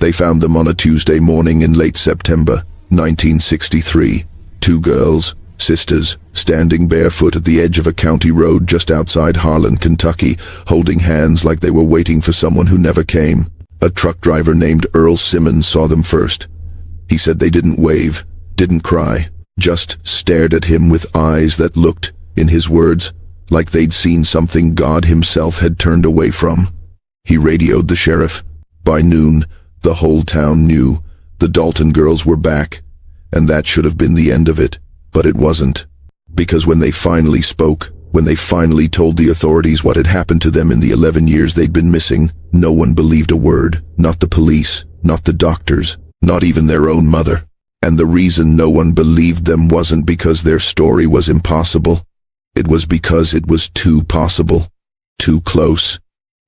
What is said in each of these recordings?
They found them on a Tuesday morning in late September, 1963. Two girls, sisters, standing barefoot at the edge of a county road just outside Harlan, Kentucky, holding hands like they were waiting for someone who never came. A truck driver named Earl Simmons saw them first. He said they didn't wave, didn't cry, just stared at him with eyes that looked, in his words, like they'd seen something God himself had turned away from. He radioed the sheriff. By noon, the whole town knew. The Dalton girls were back, and that should have been the end of it, but it wasn't. Because when they finally spoke, when they finally told the authorities what had happened to them in the 11 years they'd been missing, no one believed a word. Not the police, not the doctors, not even their own mother. And the reason no one believed them wasn't because their story was impossible. It was because it was too possible, too close,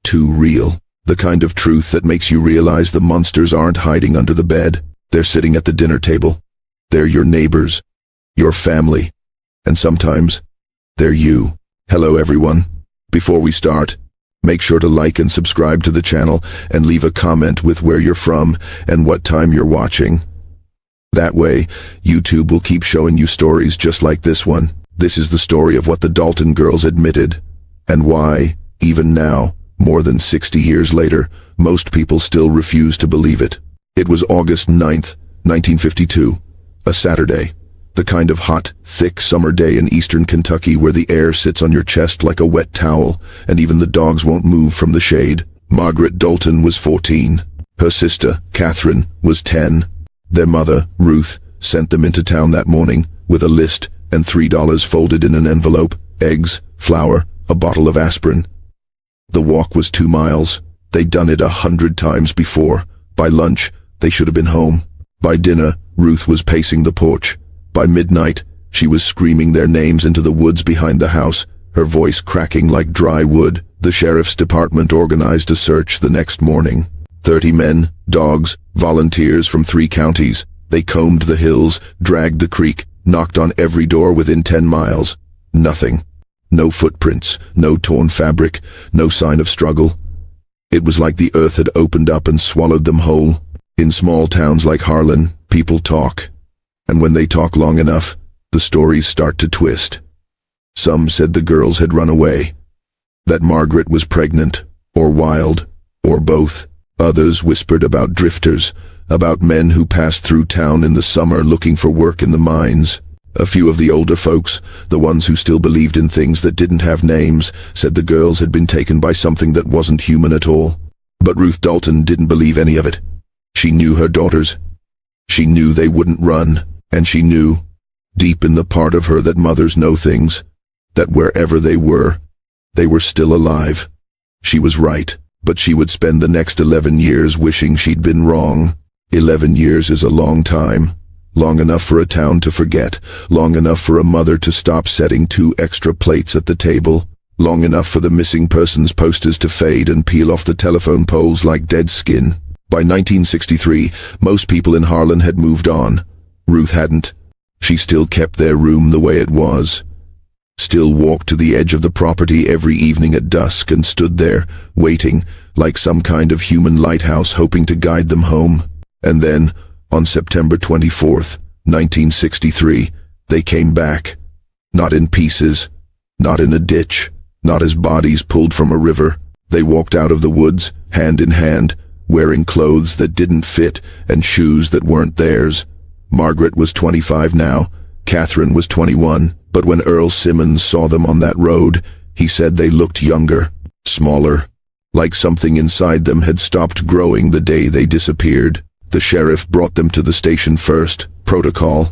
too real. The kind of truth that makes you realize the monsters aren't hiding under the bed. They're sitting at the dinner table. They're your neighbors, your family, and sometimes they're you. Hello everyone. Before we start, make sure to like and subscribe to the channel and leave a comment with where you're from and what time you're watching. That way, YouTube will keep showing you stories just like this one. This is the story of what the Dalton girls admitted, and why, even now, more than 60 years later, most people still refuse to believe it. It was August 9th, 1952, a Saturday. The kind of hot, thick summer day in eastern Kentucky where the air sits on your chest like a wet towel, and even the dogs won't move from the shade. Margaret Dalton was 14. Her sister, Catherine, was 10. Their mother, Ruth, sent them into town that morning with a list and $3 folded in an envelope, eggs, flour, a bottle of aspirin. The walk was 2 miles. They'd done it 100 times before. By lunch, they should have been home. By dinner, Ruth was pacing the porch. By midnight, she was screaming their names into the woods behind the house, her voice cracking like dry wood. The sheriff's department organized a search the next morning. 30 men, dogs, volunteers from 3 counties. They combed the hills, dragged the creek, knocked on every door within 10 miles. Nothing. No footprints, no torn fabric, no sign of struggle. It was like the earth had opened up and swallowed them whole. In small towns like Harlan, people talk. And when they talk long enough, the stories start to twist. Some said the girls had run away, that Margaret was pregnant, or wild, or both. Others whispered about drifters, about men who passed through town in the summer looking for work in the mines. A few of the older folks, the ones who still believed in things that didn't have names, said the girls had been taken by something that wasn't human at all. But Ruth Dalton didn't believe any of it. She knew her daughters. She knew they wouldn't run, and she knew, deep in the part of her that mothers know things, that wherever they were still alive. She was right, but she would spend the next 11 years wishing she'd been wrong. 11 years is a long time. Long enough for a town to forget, long enough for a mother to stop setting 2 extra plates at the table, long enough for the missing persons posters to fade and peel off the telephone poles like dead skin. By 1963, most people in Harlan had moved on. Ruth hadn't. She still kept their room the way it was. Still walked to the edge of the property every evening at dusk and stood there, waiting, like some kind of human lighthouse hoping to guide them home. And then, on September 24th, 1963, they came back. Not in pieces, not in a ditch, not as bodies pulled from a river. They walked out of the woods, hand in hand, wearing clothes that didn't fit and shoes that weren't theirs. Margaret was 25 now, Catherine was 21, but when Earl Simmons saw them on that road, he said they looked younger, smaller, like something inside them had stopped growing the day they disappeared. The sheriff brought them to the station first, protocol.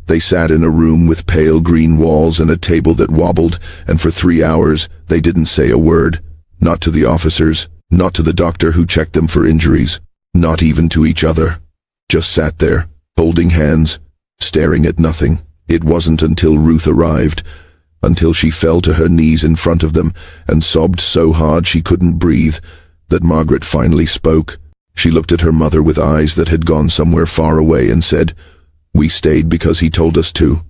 They sat in a room with pale green walls and a table that wobbled, and for 3 hours they didn't say a word. Not to the officers, not to the doctor who checked them for injuries, not even to each other. Just sat there, holding hands, staring at nothing. It wasn't until Ruth arrived, until she fell to her knees in front of them and sobbed so hard she couldn't breathe, that Margaret finally spoke. She looked at her mother with eyes that had gone somewhere far away and said, "We stayed because he told us to."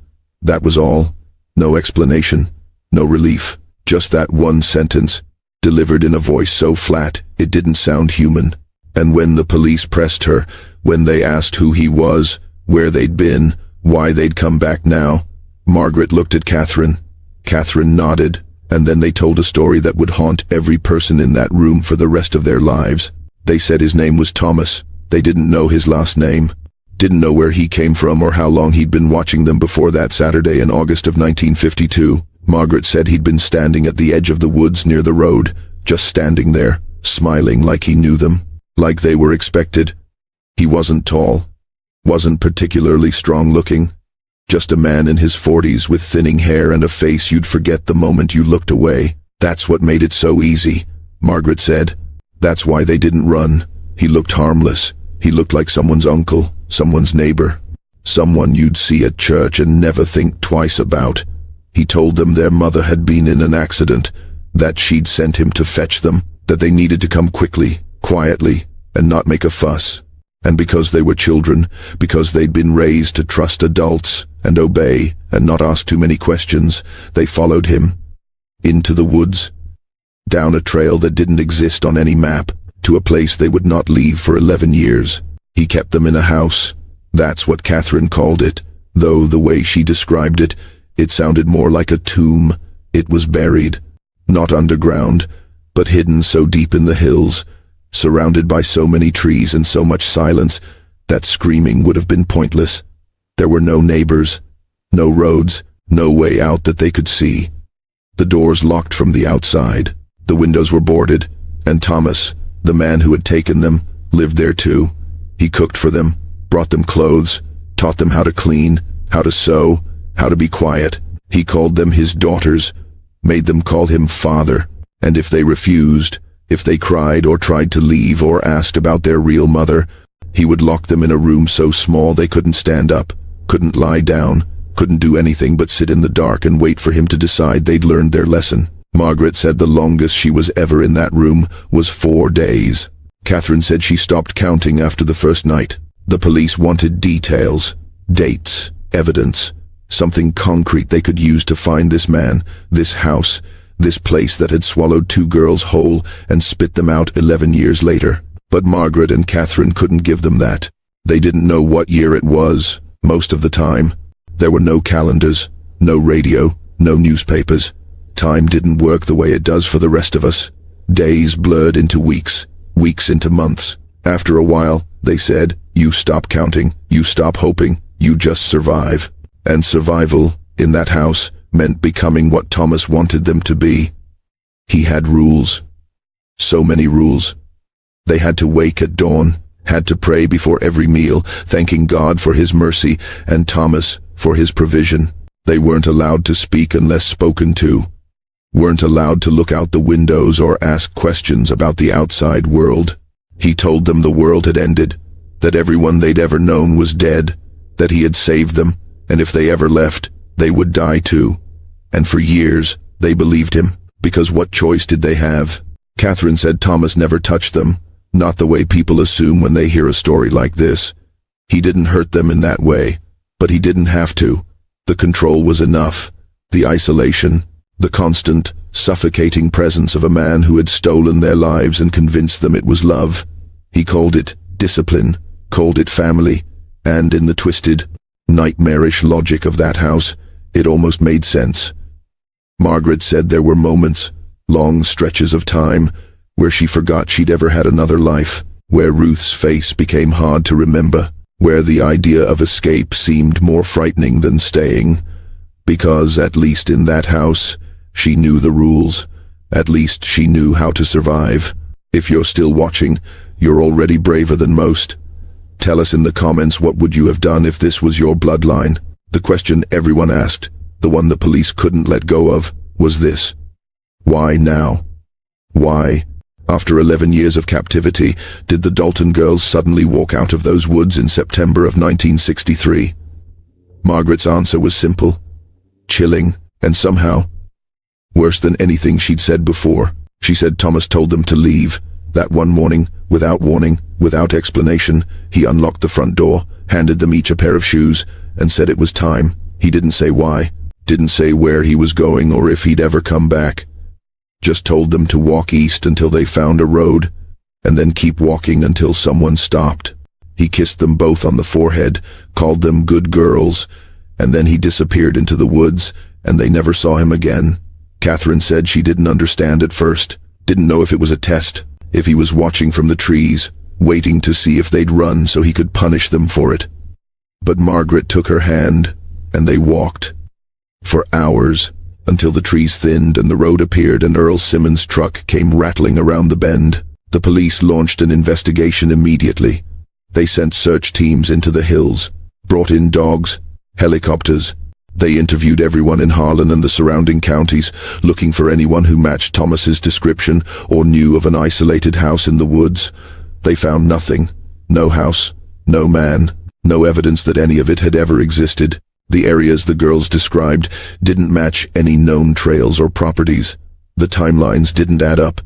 That was all. No explanation, no relief, just that one sentence, delivered in a voice so flat it didn't sound human. And when the police pressed her, when they asked who he was, where they'd been, why they'd come back now, Margaret looked at Catherine. Catherine nodded, and then they told a story that would haunt every person in that room for the rest of their lives. They said his name was Thomas. They didn't know his last name, didn't know where he came from or how long he'd been watching them before that Saturday in August of 1952. Margaret said he'd been standing at the edge of the woods near the road, just standing there, smiling like he knew them, like they were expected. He wasn't tall, wasn't particularly strong-looking, just a man in his 40s with thinning hair and a face you'd forget the moment you looked away. That's what made it so easy, Margaret said. That's why they didn't run. He looked harmless. He looked like someone's uncle, someone's neighbor, someone you'd see at church and never think twice about. He told them their mother had been in an accident, that she'd sent him to fetch them, that they needed to come quickly, quietly, and not make a fuss. And because they were children, because they'd been raised to trust adults and obey and not ask too many questions, they followed him. Into the woods. Down a trail that didn't exist on any map, to a place they would not leave for 11 years. He kept them in a house. That's what Catherine called it, though the way she described it, it sounded more like a tomb. It was buried, not underground, but hidden so deep in the hills, surrounded by so many trees and so much silence, that screaming would have been pointless. There were no neighbors, no roads, no way out that they could see. The doors locked from the outside, the windows were boarded, and Thomas, the man who had taken them, lived there too. He cooked for them, brought them clothes, taught them how to clean, how to sew, how to be quiet. He called them his daughters, made them call him father, and if they refused, if they cried or tried to leave or asked about their real mother, he would lock them in a room so small they couldn't stand up, couldn't lie down, couldn't do anything but sit in the dark and wait for him to decide they'd learned their lesson. Margaret said the longest she was ever in that room was 4 days. Catherine said she stopped counting after the first night. The police wanted details, dates, evidence, something concrete they could use to find this man, this house, this place that had swallowed 2 girls whole and spit them out 11 years later. But Margaret and Catherine couldn't give them that. They didn't know what year it was, most of the time. There were no calendars, no radio, no newspapers. Time didn't work the way it does for the rest of us. Days blurred into weeks, weeks into months. After a while, they said, you stop counting, you stop hoping, you just survive. And survival, in that house, meant becoming what Thomas wanted them to be. He had rules. So many rules. They had to wake at dawn, had to pray before every meal, thanking God for his mercy and Thomas for his provision. They weren't allowed to speak unless spoken to, weren't allowed to look out the windows or ask questions about the outside world. He told them the world had ended, that everyone they'd ever known was dead, that he had saved them, and if they ever left, they would die too. And for years, they believed him, because what choice did they have? Catherine said Thomas never touched them, not the way people assume when they hear a story like this. He didn't hurt them in that way, but he didn't have to. The control was enough. The isolation, the constant, suffocating presence of a man who had stolen their lives and convinced them it was love. He called it discipline, called it family, and in the twisted, nightmarish logic of that house, it almost made sense. Margaret said there were moments, long stretches of time, where she forgot she'd ever had another life, where Ruth's face became hard to remember, where the idea of escape seemed more frightening than staying, because, at least in that house, she knew the rules. At least she knew how to survive. If you're still watching, you're already braver than most. Tell us in the comments what would you have done if this was your bloodline. The question everyone asked, the one the police couldn't let go of, was this. Why now? Why, after 11 years of captivity, did the Dalton girls suddenly walk out of those woods in September of 1963? Margaret's answer was simple, chilling, and somehow worse than anything she'd said before. She said Thomas told them to leave. That one morning, without warning, without explanation, he unlocked the front door, handed them each a pair of shoes, and said it was time. He didn't say why, didn't say where he was going or if he'd ever come back. Just told them to walk east until they found a road. and then keep walking until someone stopped. He kissed them both on the forehead, called them good girls, and then he disappeared into the woods, and they never saw him again. Catherine said she didn't understand at first, didn't know if it was a test, if he was watching from the trees, waiting to see if they'd run so he could punish them for it. But Margaret took her hand, and they walked. For hours, until the trees thinned and the road appeared and Earl Simmons' truck came rattling around the bend. The police launched an investigation immediately. They sent search teams into the hills, brought in dogs, helicopters. They interviewed everyone in Harlan and the surrounding counties, looking for anyone who matched Thomas's description or knew of an isolated house in the woods. They found nothing. No house, no man, no evidence that any of it had ever existed. The areas the girls described didn't match any known trails or properties. The timelines didn't add up.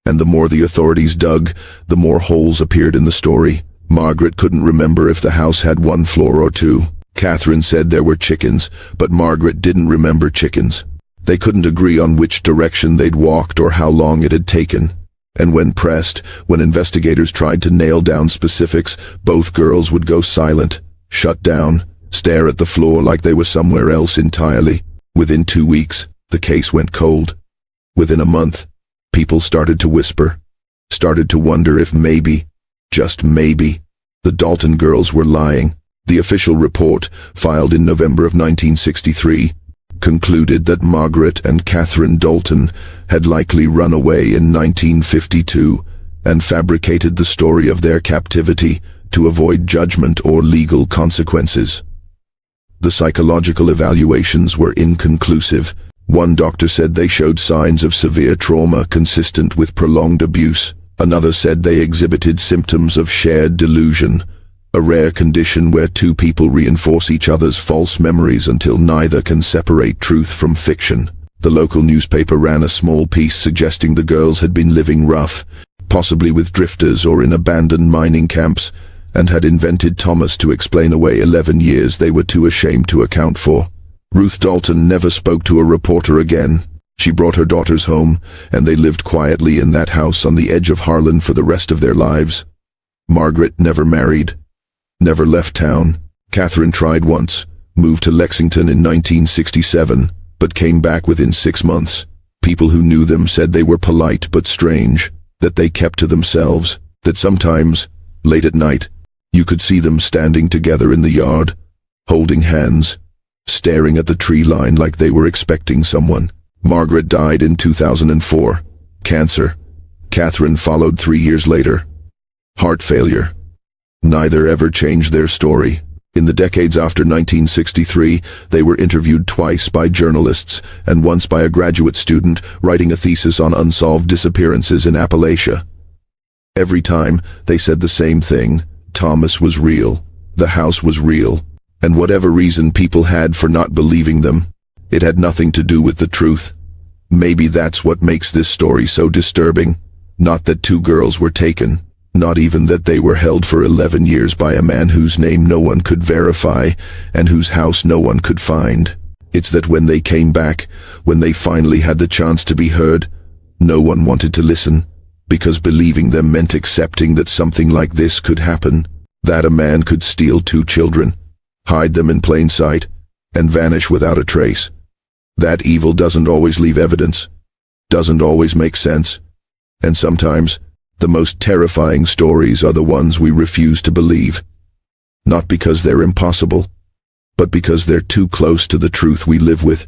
And the more the authorities dug, the more holes appeared in the story. Margaret couldn't remember if the house had one floor or two. Catherine said there were chickens, but Margaret didn't remember chickens. They couldn't agree on which direction they'd walked or how long it had taken. And when pressed, when investigators tried to nail down specifics, both girls would go silent, shut down, stare at the floor like they were somewhere else entirely. Within 2 weeks, the case went cold. Within a month, people started to whisper, started to wonder if maybe, just maybe, the Dalton girls were lying. The official report, filed in November of 1963, concluded that Margaret and Catherine Dalton had likely run away in 1952 and fabricated the story of their captivity to avoid judgment or legal consequences. The psychological evaluations were inconclusive. One doctor said they showed signs of severe trauma consistent with prolonged abuse. Another said they exhibited symptoms of shared delusion, a rare condition where two people reinforce each other's false memories until neither can separate truth from fiction. The local newspaper ran a small piece suggesting the girls had been living rough, possibly with drifters or in abandoned mining camps, and had invented Thomas to explain away 11 years they were too ashamed to account for. Ruth Dalton never spoke to a reporter again. She brought her daughters home, and they lived quietly in that house on the edge of Harlan for the rest of their lives. Margaret never married, never left town. Catherine tried once, moved to Lexington in 1967, but came back within 6 months. People who knew them said they were polite but strange, that they kept to themselves, that sometimes, late at night, you could see them standing together in the yard, holding hands, staring at the tree line like they were expecting someone. Margaret died in 2004. Cancer. Catherine followed 3 years later. Heart failure. Neither ever changed their story. In the decades after 1963, they were interviewed twice by journalists and once by a graduate student writing a thesis on unsolved disappearances in Appalachia. Every time, they said the same thing. Thomas was real. The house was real. And whatever reason people had for not believing them, it had nothing to do with the truth. Maybe that's what makes this story so disturbing. Not that 2 girls were taken. Not even that they were held for 11 years by a man whose name no one could verify and whose house no one could find. It's that when they came back, when they finally had the chance to be heard, no one wanted to listen, because believing them meant accepting that something like this could happen, that a man could steal 2 children, hide them in plain sight, and vanish without a trace. That evil doesn't always leave evidence, doesn't always make sense, and sometimes the most terrifying stories are the ones we refuse to believe. Not because they're impossible, but because they're too close to the truth we live with.